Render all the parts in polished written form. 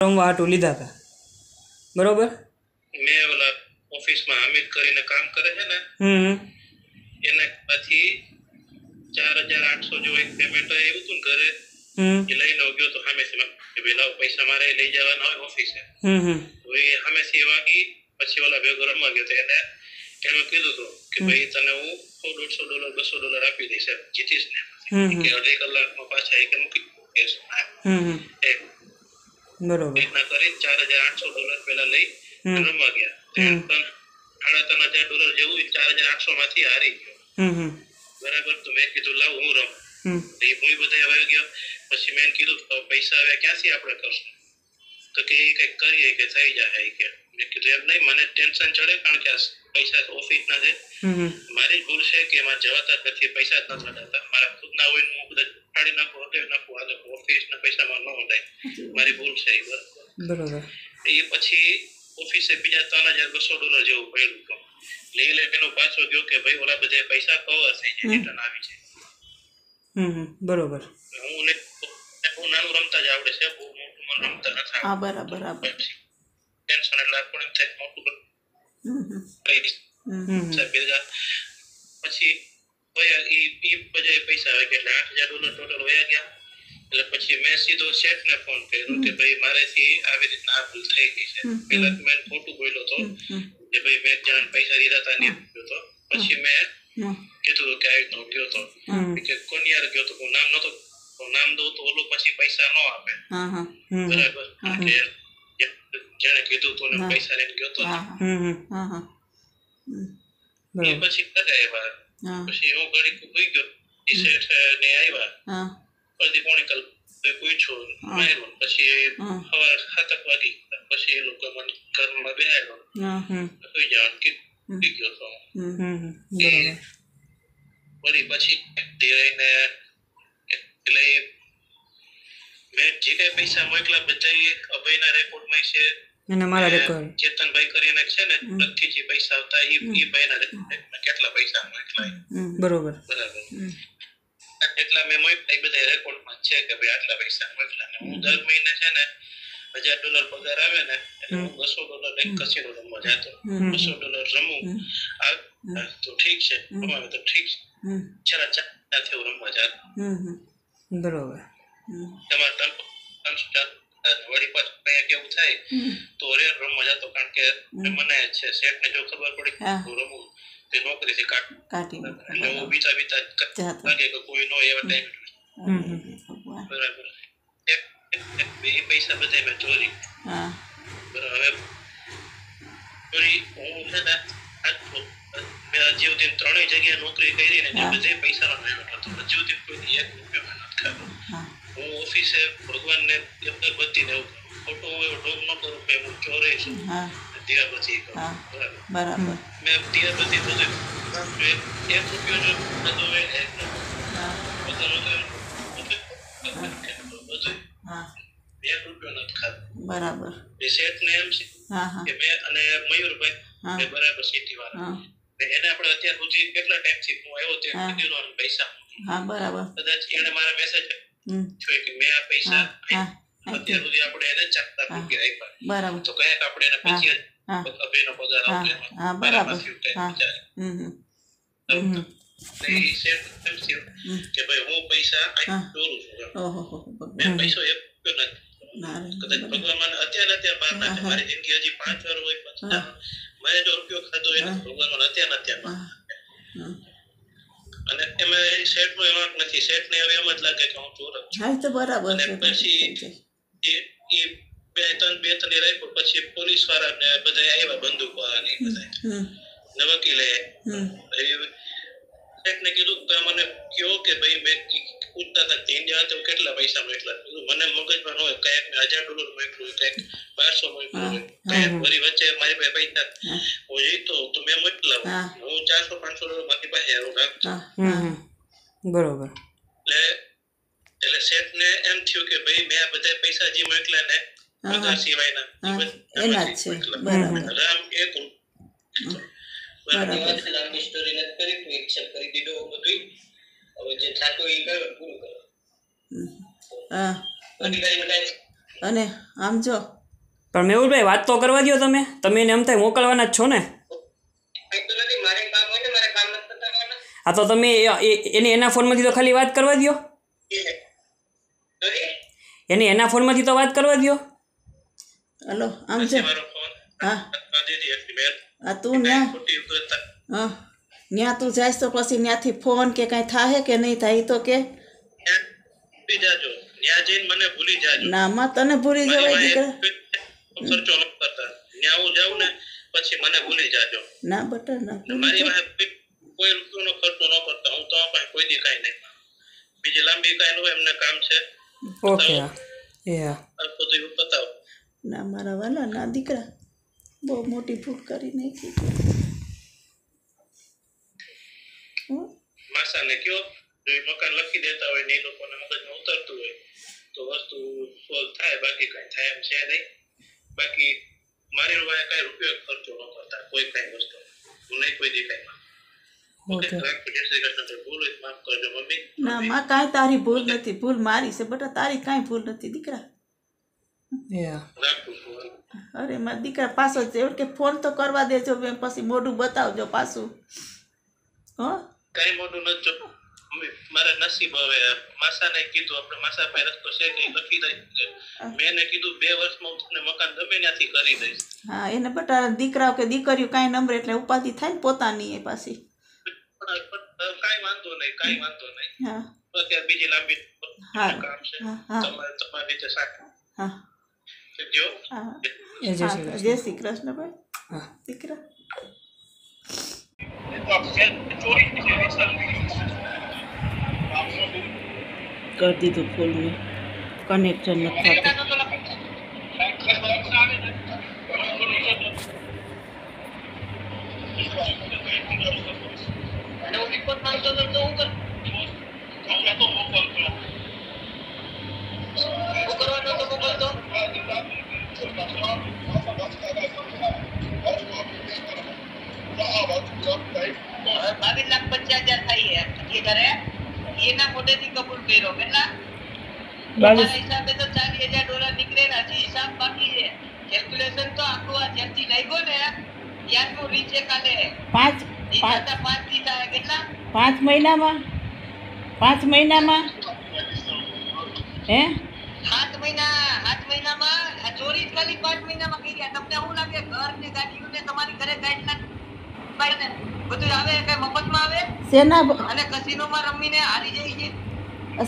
રમવા હાટું લીધા હતા બરોબર મેં ઓલા ઓફિસમાં હામિદ કરીને કામ કરે છે ને એને પાછી 4800 જો એક પેમેન્ટ આવ્યું હતું ને ઘરે એ લઈને ગયો તો સામેથી કે પેલા પૈસા મારે લઈ જવાના હોય ઓફિસે તો એ સામેથી વાગી પછી ઓલા ભેગો રમવા ગયો તો એને કીધું હતું કે ભાઈ તને હું $100 $200 આપી દઈશ જીતીશ ને કે અડધી કલાકમાં પાછા એક મૂકી દઈશ બરોબર એટલા કરી $4800 પેલા લઈ રમવા ગયા પણ $3500 જેવું $4800 માંથી હારી ગયો બરાબર તો મેં કીધું લાવ હું રમ એ હું બધા આવી ગયો પછી મેં કીધું પૈસા હવે ક્યાંથી આપણે કરશું તો કે એ કંઈક કરીએ કે થઈ જાય કે મેં કીધું એમ નહીં મને ટેન્શન ચડે કારણ કે પૈસા ઓફિસના છે મારી ભૂલ છે કે એમાં જવાતા જ નથી પૈસા જ નથી થતા મારા ખુદના હોય હું બધા ફાડી નાખું હટાવી નાખું આ લોકો ઓફિસના પૈસામાં ન હટાય મારી ભૂલ છે બરાબર એ પછી ઓફિસે બીજા $3200 જેવું પડ્યું હતું લઈ એનો પાછો ગયો કે ભાઈ ઓલા બધા પૈસા કવર થઈ જાય રિટર્ન આવી છે બરોબર હું નાનું રમતા જ આવડે છે બહુ મોટું મને રમતા નથી હા બરાબર ટેન્શન એટલે આપણને થાય મોટું પછી ઈ બધા પૈસા આવે કે $8000 ટોટલ વયા ગયા એટલે પછી મેં સીધો શેઠને ફોન કર્યો કે ભાઈ મારેથી આવી રીતના આ ભૂલ થઈ ગઈ છે પેલા મેં ખોટું બોલ્યો હતો કે ભાઈ મેં જણ પૈસા દીધા હતા ને તો પછી મેં કીધું કે આવી રીતનો ગયો તો કે કોની યાર ગયો તો હું નામ નતો નામ દઉં તો ઓલો પછી પૈસા ન આપે બરાબર કે જેને કીધું તો ને પૈસા લઈને ગયો તો એ પછી કરે આવ્યા પછી હું ઘડી ઉભી ગયો ટી શર્ટ ને આવ્યા પછી પોણી કલાક પૂછ્યું માર્યું પછી સવાર 7 વાગી પછી એ લોકો મને ઘરમાં બેહાડ્યો સુઈ જવાનું કીધું ગયો તો વળી પછી ધીરેને એટલે મેં જે કઈ પૈસા મોકલા બધા અભયના રેકોર્ડમાં છે અને મારા રેકોર્ડ ચેતનભાઈ કરીને છે ને પ્રતિ જે પૈસા આવતા એ ભાઈના રેકોર્ડમાં કેટલા પૈસા મોકલા બરોબર એટલા મેં મોકલા એ બધા રેકોર્ડમાં છે કે ભાઈ આટલા પૈસા મોકલા ને હું દર મહિને છે ને $1000 પગાર આવે ને એટલે હું $200 લઈને કસીનો રમવા જતો $200 રમું તો ઠીક છે રમાવે તો ઠીક છે ચાથી હું રમવા જતો બરોબર તમારે વળી પાછું કઈ કેવું થાય તો રે રમવા જતો કારણ કે મને છે શેઠને જો ખબર પડી હું રમું તે નોકરીથી કાઢી એટલે હું બીજા લાગે કે કોઈ નો એવા ટાઈમ બરાબર બે પૈસા બધા મેં ચોરી બરાબર ચોરી હું છે ને મેં હજી સુધી 3 જગ્યાએ નોકરી કરી ને બધે પૈસાનો વહીવટ હતો હજી સુધી કોઈ $1 મહેનત ખાધો હું ઓફિસે ભગવાનને અગરબત્તી ને ખોટો ઢોગ ન કરું કે હું ચોરે છું દીવાબત્તી કરું બરાબર મેં દીવાબત્તી બધું $1 જો નતો હોય બરાબર શેઠને એમ છે કે મેં અને મયુરભાઈ બરાબર સિટી વાળા એને આપણે અત્યાર સુધી કેટલા ટાઈમથી હું આવ્યો ત્યાં કીધું પૈસા બરાબર કદાચ એને મારા મેસેજ જોઈ કે મેં આ પૈસા અત્યાર સુધી આપણે એને ચાકતા રૂપિયા આપ્યા બરાબર તો કયા આપણે એને પછી અભયનો પગાર આવતો બરાબર કે ભાઈ હું પૈસા ચોરું છું મેં પૈસો એક નથી કદાચ ભગવાન મને અત્યારે બહાર નાખે મારી જિંદગી હજી 5 વાર હોય પછી મેં જો રૂપિયો ખાધો એને ભગવાન મને અત્યારે બહાર અને એમાં શેઠનો એ વાંક નથી શેઠને હવે એમ જ લાગે કે હું ચોર તો બરાબર અને પછી એ બે ત્રણ રાખ્યો પછી પોલીસ વાળા ને બધા આવ્યા બંદૂક વાળા ને બધા ને વકીલે શેઠને કીધું કે મને કયો કે ભાઈ મેં પૂછતા હતા ઇન્ડિયા તો કેટલા પૈસા મોકલા મને મગજમાં ન હોય કઈક મેં $1000 મોકલું કઈક 1200 મોકલું કઈક વળી વચ્ચે મારી પાસે પૈસા હોય તો મેં મોકલા હું $400-500 મારી પાસે રાખતો બરોબર એટલે શેઠને એમ થયું કે ભાઈ મેં આ બધા પૈસા જે મોકલ્યા ને પગાર સિવાયના એના છે બરાબર રામ એક બરાબર લાંબી સ્ટોરી નથી કરી તું એક્સેપ્ટ કરી દીધો બધું હવે જે થાતો એ પૂરું કરો અધિકારી બધા અને આમ જો પણ મેહુલભાઈ વાત તો કરવા દો તમે એને એમ થાય મોકલવાના જ છો ને. હા તો તમે એને એના ફોનમાંથી તો ખાલી વાત કરવા દો. એના ફોનમાંથી તો વાત કરવા દો. હલો આમ જો હા હા તું ન્યા હા ન્યા તું જાય તો પછી ત્યાંથી ફોન કે કાંઈ થાય કે નહીં થાય તો કે મને ભૂલી જાજો. ના માં તને ભૂલી જવાય દીકરા. ખર્ચો ન કરતા ત્યાં હું જાઉં ને પછી મને ભૂલી જાજો. ના બટા ના મારી પાસે કોઈ રૂપિયાનો ખર્ચો ન કરતા હું તો પાસે કોઈ દી કાંઈ નહીં. બીજી લાંબી કાંઈ ન હોય એમને કામ છે. ઓકે બધું બતાવો. ના મારા વાલા ના દીકરા બહુ મોટી ભૂલ કરી નાખી. માસાને કયો જો મકાન લખી દેતા હોય ને એ લોકોને મગજમાં ઉતરતું હોય તો વસ્તુ સોલ્વ થાય. બાકી કાંઈ થાય એમ છે નહીં. બાકી મારી રૂપિયા કાંઈ રૂપિયો ખર્ચો ન કરતા કોઈ કાંઈ વસ્તુ હું નહીં કોઈ દી કાંઈ. ના માં કાંઈ તારી ભૂલ નથી. ભૂલ મારી છે બટા તારી કાંઈ ભૂલ નથી દીકરા. અરે મારા દીકરા પાછો એવું કે ફોન તો કરવા દેજો પછી મોઢું બતાવજો પાછું. હો કઈ મોઢું નથી જો મારા નસીબ. હવે માસાને કીધું આપણે માસા પાસે રસ્તો છે કે લખી દઈ. મેં કીધું 2 વર્ષમાં હું તમને મકાન ગમે ત્યાંથી કરી દઈશ. હા એને બટા દીકરાઓ કે દીકરીઓ કાંઈ નંબર એટલે ઉપાધિ થાય ને પોતાની એ પાછી. કાંઈ વાંધો નહીં. હા અત્યારે બીજી લાંબી કામ છે તમારી રીતે સાથ. હા જો જય શ્રી કૃષ્ણ ભાઈ દીકરા. કરી દીધું ફૂલને કનેક્શન નથી થતું. એના મોઢેથી કબૂલ કર્યો કેટલા હિસાબે તો $40,000 નીકળે ને હજી હિસાબ બાકી છે. કેલ્ક્યુલેશન તો આખું આ જેમથી લાગ્યો ને ત્યાંનું રીચે કાલે 5 થી થાય કેટલા 5 મહિનામાં 5 મહિનામાં હે 7 મહિનામાં આ ચોરી ખાલી 5 મહિનામાં કરી ગયા. તમને શું લાગે ઘર ને ગાડીઓને તમારી ઘરે ગાઈડલાઈન બધું આવે કઈ મફતમાં આવે સેના અને કસિનોમાં રમીને હારી જાય છે.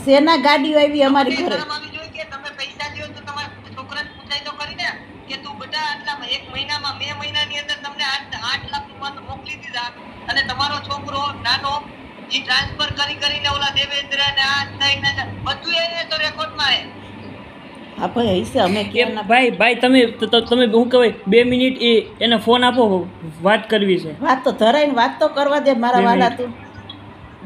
સેના ગાડીઓ આવી અમારી ઘરે. આવી જોઈએ કે તમે પૈસા લ્યો તો તમારા છોકરાને પૂછાય તો કરીને કે તું બેટા આટલા 1 મહિનામાં 2 મહિનાની અંદર તમને 8 લાખ રૂપિયા મોકલી દીધા અને તમારો છોકરો નાનો જે ટ્રાન્સફર કરીને ઓલા દેવેન્દ્ર ને આ થઈને બધું એને તો રેકોર્ડમાં હે. હા ભાઈ હશે અમે કેમ ના ભાઈ તમે શું કહેવાય 2 મિનિટ એને ફોન આપો વાત કરવી છે. વાત તો ધરાઈને વાત તો કરવા દે મારા વાલા તું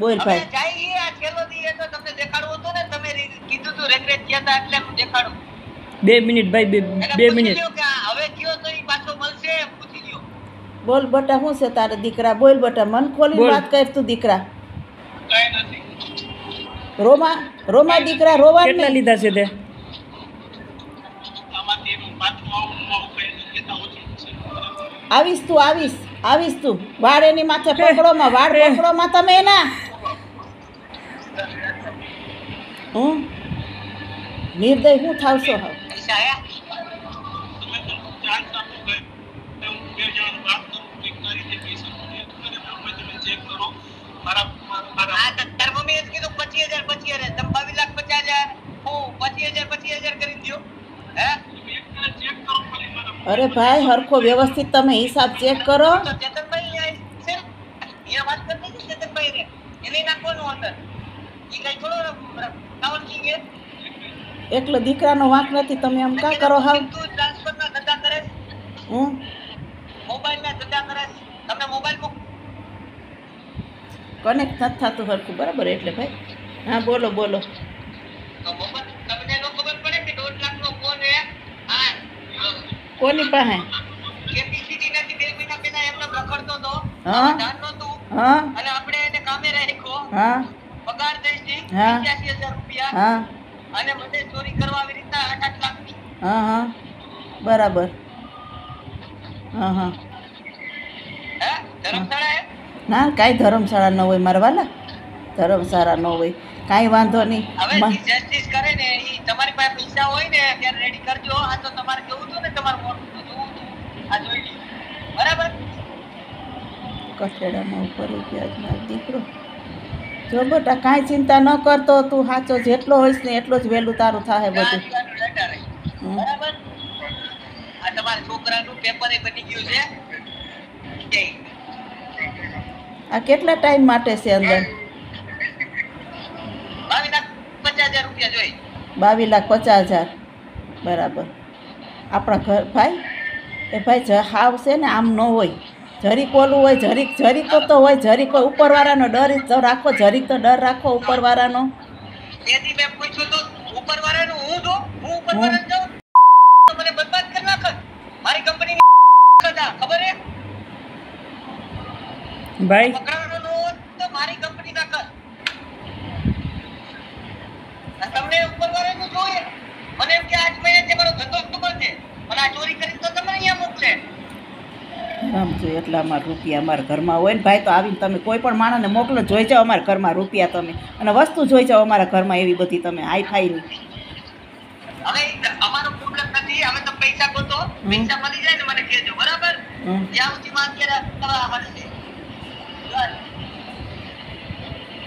બોલ હવે ભાઈ. જાય આ છેલ્લો દી એ તો તમને દેખાડવો હતો ને તમે કીધું તું રેગ્રેટ થયા હતા એટલે હું દેખાડું. 2 મિનિટ ભાઈ 2 મિનિટ. હવે કયો તો ઈ પાછો મળશે પૂછી લ્યો. બોલ બટા શું છે તારે દીકરા બોલ બટા મન ખોલી વાત કર તું દીકરા. કઈ નથી રોમા દીકરા રોવા કેટલા લીધા છે તે આવીશ તું વાળ એની માથે પકડોમાં વાળ પકડોમાં તમે એના હું નિર્દય હું થાવશો હવે પૈસા આયા તાર મમ્મી એ કીધું 25,000 તમે 22,50,000 હું 25,000 કરી દો. હે અરે ભાઈ હરખો વ્યવસ્થિત તમે હિસાબ ચેક કરો. તો ચેતનભાઈ છે અહીંયા વાત કરતી છે ચેતનભાઈ ને એને નાખવાનું અંદર ઈ કઈ થોડો રાવણ સિંહ છે એકલો દીકરાનો વાંક નથી તમે આમ કા કરો હાવ. તું ટ્રાન્સફર ના ધંધા કરે હું મોબાઈલ ના ધંધા કરે તમને મોબાઈલ કનેક્ટ નથી થતું હરખું બરાબર એટલે ભાઈ. હા બોલો તો મોબાઈલ તમને નો ખબર પડે કે 1.5 લાખ નો ફોન હે આ કોની પાસે કેપીસીટી નથી 2 મહિના પહેલા એમને રખડતો તો હા. ધ્યાન નહોતું હા અને આપણે એને કામે રાખ્યો હા પગાર દઈશી હા. 85,000 રૂપિયા હા અને મને ચોરી કરવા આવી રીતના 8 લાખ હા હા બરાબર હા હા હે ધર્મશાળા હે ના કાંઈ ધર્મશાળા ન હોય મારા વાલા ધર્મશાળા ન હોય કાંઈ વાંધો નહીં હવે જસ્ટિસ કરે ને ઈ તમારી પાસે પૈસા હોય ને ત્યારે રેડી કરજો આ તો તમારે કેવું હતું ને તમારું મોટું જોવું હતું આ જોઈ લી બરાબર કઠેડામાં ઉપર ગયા દીકરો જો બેટા કાંઈ ચિંતા ન કરતો તું સાચો જેટલો હોઈશ ને એટલો જ વહેલું તારું થાય બધું બરાબર આ તમારા છોકરાનું પેપર બની ગયું છે આ કેટલા ટાઈમ માટે છે અંદર 22,50,000 રૂપિયા જોઈ 22,50,000 બરાબર આપણા ઘર ભાઈ એ ભાઈ હાવ છે ને આમ ન હોય જરીક ઓલું હોય જરીક તો હોય જરીક ઉપરવાળાનો ડર તો રાખો જરીક તો ડર રાખો ઉપરવાળાનો તેથી મેં પૂછ્યું તો ઉપરવાળાનું હું ઉપરવાળાને જાઉં તો મને બરબાદ કરી નાખ મારી કંપનીની ખબર હે ભાઈ પકડાવાનો તો મારી કંપની ના કર તમને ઉપરવાળાનું જોઈએ મને એમ કે આજ મહિને જે મારો ધંધો ખબર છે મને આ ચોરી કરી તો તમને અહીંયા મોકલે સમજો એટલા અમારા રૂપિયા અમારા ઘરમાં હોય ને ભાઈ તો આવીને તમે કોઈ પણ માણસને મોકલો જોઈ જાઓ અમારા ઘરમાં રૂપિયા તમે અને વસ્તુ જોઈ જાઓ અમારા ઘરમાં એવી બધી તમે હાઈફાઈની હવે અમારો પ્રોબ્લેમ નથી હવે તમે પૈસા ગોતો પૈસા મળી જાય ને મને કહેજો બરાબર જ્યાં સુધી માં અત્યારે કરવા મળશે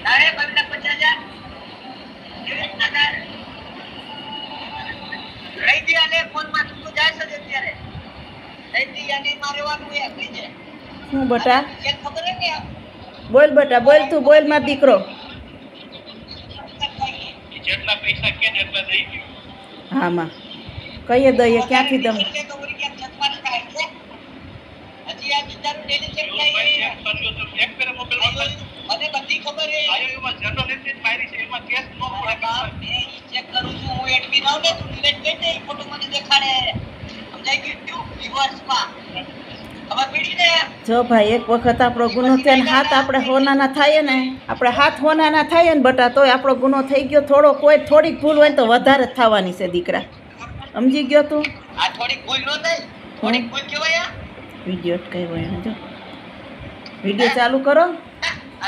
તારે 22,50,000 લઈ દે અને ફોનમાં તું જાય છે અત્યારે લઈ દે અને મારવાનું એ થઈ જાય શું બેટા એક ખબર હે ને બોલ બેટા બોલ તું બોલ માર દીકરો જેટલા પૈસા કે ને એટલા દઈ દો. હા માં કહીએ દઈએ ક્યાંથી તમે હજી આ બિચારું ડેલી ચેક ભાઈ થાય ચેક કરજો તો એક ફેરે મોકલવા મને બધી ખબર હે આયુમાં જનરલ એન્ટ્રી મારી છે એમાં કેસ નો અરે બાપ મેં ઈ ચેક કરું છું હું એડમિન આવ ને તું ડિલીટ કરી દે ફોટો મને દેખાડે સમજાઈ ગયું રિવર્સમાં ખબર પડી ને જો ભાઈ એક વખત આપણો ગુનો થયો ને હાથ આપણે હોનાના થાય ને આપણે હાથ હોનાના થાય ને બટા તોય આપણો ગુનો થઈ ગયો થોડીક ભૂલ હોય ને તો વધારે જ થવાની છે દીકરા સમજી ગયો તું આ થોડીક ભૂલ ન થાય થોડીક ભૂલ કેવાય વિડીયો કઈ હોય ને જો વિડીયો ચાલુ કરો આ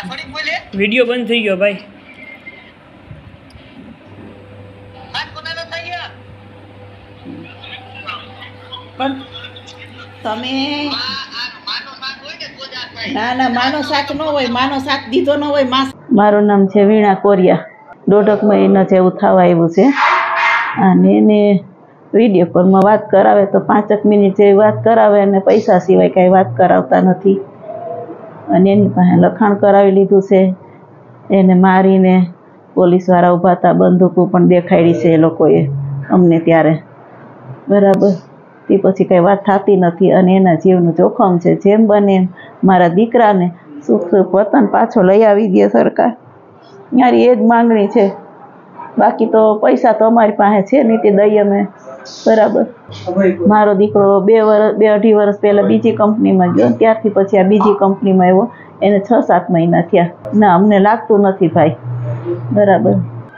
થોડીક ભૂલ હે વિડીયો બંધ થઈ ગયો ભાઈ હાથ કોનાનો થઈ ગયા પણ તમે આ માનો સાથ હોય ને તો જ આ થાય ના માનો સાથ ન હોય માનો સાથ દીધો ન હોય મારું નામ છે વીણા કોરિયા 1.5 મહિના જેવું થવા આવ્યું છે અને એને વિડીયો કોલમાં વાત કરાવે તો 5 મિનિટ જેવી વાત કરાવે અને પૈસા સિવાય કાંઈ વાત કરાવતા નથી અને એની પાસે લખાણ કરાવી લીધું છે એને મારીને પોલીસવાળા ઊભા હતા બંદૂકો પણ દેખાડી છે એ લોકોએ અમને ત્યારે બરાબર તે પછી કંઈ વાત થતી નથી અને એના જીવનું જોખમ છે જેમ બને એમ મારા દીકરાને સુખ વતન પાછો લઈ આવી દે સરકાર મારી એ જ માંગણી છે બાકી તો પૈસા તો અમારી પાસે છે નહીં તે દઈએ અમે બરાબર મારો દીકરો 2-2.5 વર્ષ પહેલાં બીજી કંપનીમાં ગયો ત્યારથી પછી આ બીજી કંપનીમાં આવ્યો એને 6-7 મહિના થયા ના અમને લાગતું નથી ભાઈ બરાબર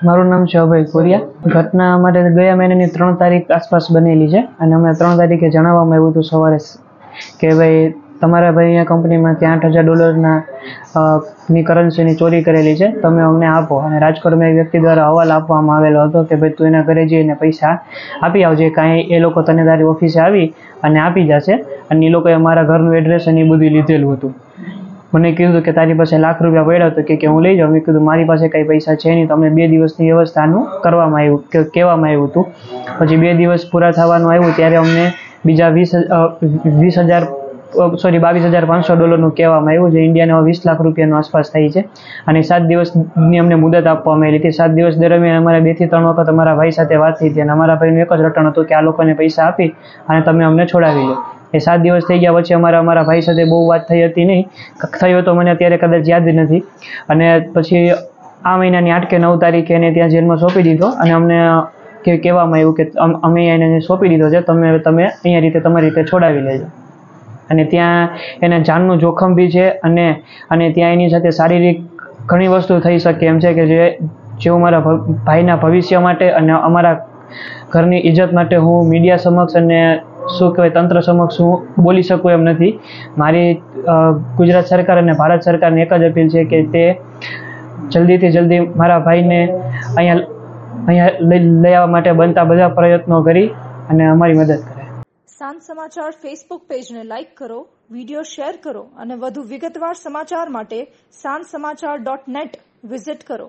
મારું નામ છે અભય કોરિયા ઘટના અમારે ગયા મહિનાની 3 તારીખ આસપાસ બનેલી છે અને અમે 3 તારીખે જણાવવામાં આવ્યું હતું સવારે કે ભાઈ તમારા ભાઈ અહીંયા કંપનીમાંથી $8,000 ની કરન્સીની ચોરી કરેલી છે તમે અમને આપો અને રાજકોટમાં એક વ્યક્તિ દ્વારા અહેવાલ આપવામાં આવેલો હતો કે ભાઈ તું એના ઘરે જઈને પૈસા આપી આવજે કાંઈ એ લોકો તને તારી ઓફિસે આવી અને આપી જશે અને એ લોકોએ મારા ઘરનું એડ્રેસ અને એ બધું લીધેલું હતું મને કીધું કે તારી પાસે ₹1,00,000 પડ્યા હતો કે હું લઈ જાઉં મેં કીધું મારી પાસે કંઈ પૈસા છે નહીં તો અમને 2 દિવસની વ્યવસ્થાનું કરવામાં આવ્યું કહેવામાં આવ્યું હતું પછી 2 દિવસ પૂરા થવાનું આવ્યું ત્યારે અમને બીજા $22,500 કહેવામાં આવ્યું જે ઇન્ડિયાના 20 લાખ રૂપિયાનો આસપાસ થઈ છે અને 7 દિવસની અમને મુદત આપવામાં આવી હતી 7 દિવસ દરમિયાન અમારે 2 થી 3 વખત અમારા ભાઈ સાથે વાત થઈ હતી અને અમારા ભાઈનું એક જ રટણ હતું કે આ લોકોને પૈસા આપી અને તમે અમને છોડાવી લો એ 7 દિવસ થઈ ગયા પછી અમારા ભાઈ સાથે બહુ વાત થઈ હતી નહીં થયો તો મને અત્યારે કદાચ યાદ નથી અને પછી આ મહિનાની 8 કે 9 તારીખે એને ત્યાં જેલમાં સોંપી દીધો અને અમને કહેવામાં આવ્યું કે અમે એને સોંપી દીધો છે તમે અહીંયા રીતે તમારી રીતે છોડાવી લેજો અને ત્યાં એને જાનનું જોખમ બી છે અને ત્યાં એની સાથે શારીરિક ઘણી વસ્તુ થઈ શકે એમ છે કે જેવું મારા ભાઈના ભવિષ્ય માટે અને અમારા ઘરની ઇજ્જત માટે હું મીડિયા સમક્ષ અને શું કહેવાય તંત્ર સમક્ષ હું બોલી શકું એમ નથી. મારી ગુજરાત સરકાર અને ભારત સરકારને એક જ અપીલ છે કે તે જલ્દીથી જલ્દી મારા ભાઈને અહીંયા લઈ આવવા માટે બનતા બધા પ્રયત્નો કરી અને અમારી મદદ કરે. સાંજ સમાચાર ફેસબુક પેજને લાઇક કરો, વિડીયો શેર કરો અને વધુ વિગતવાર સમાચાર માટે sanssamachar.net વિઝિટ કરો.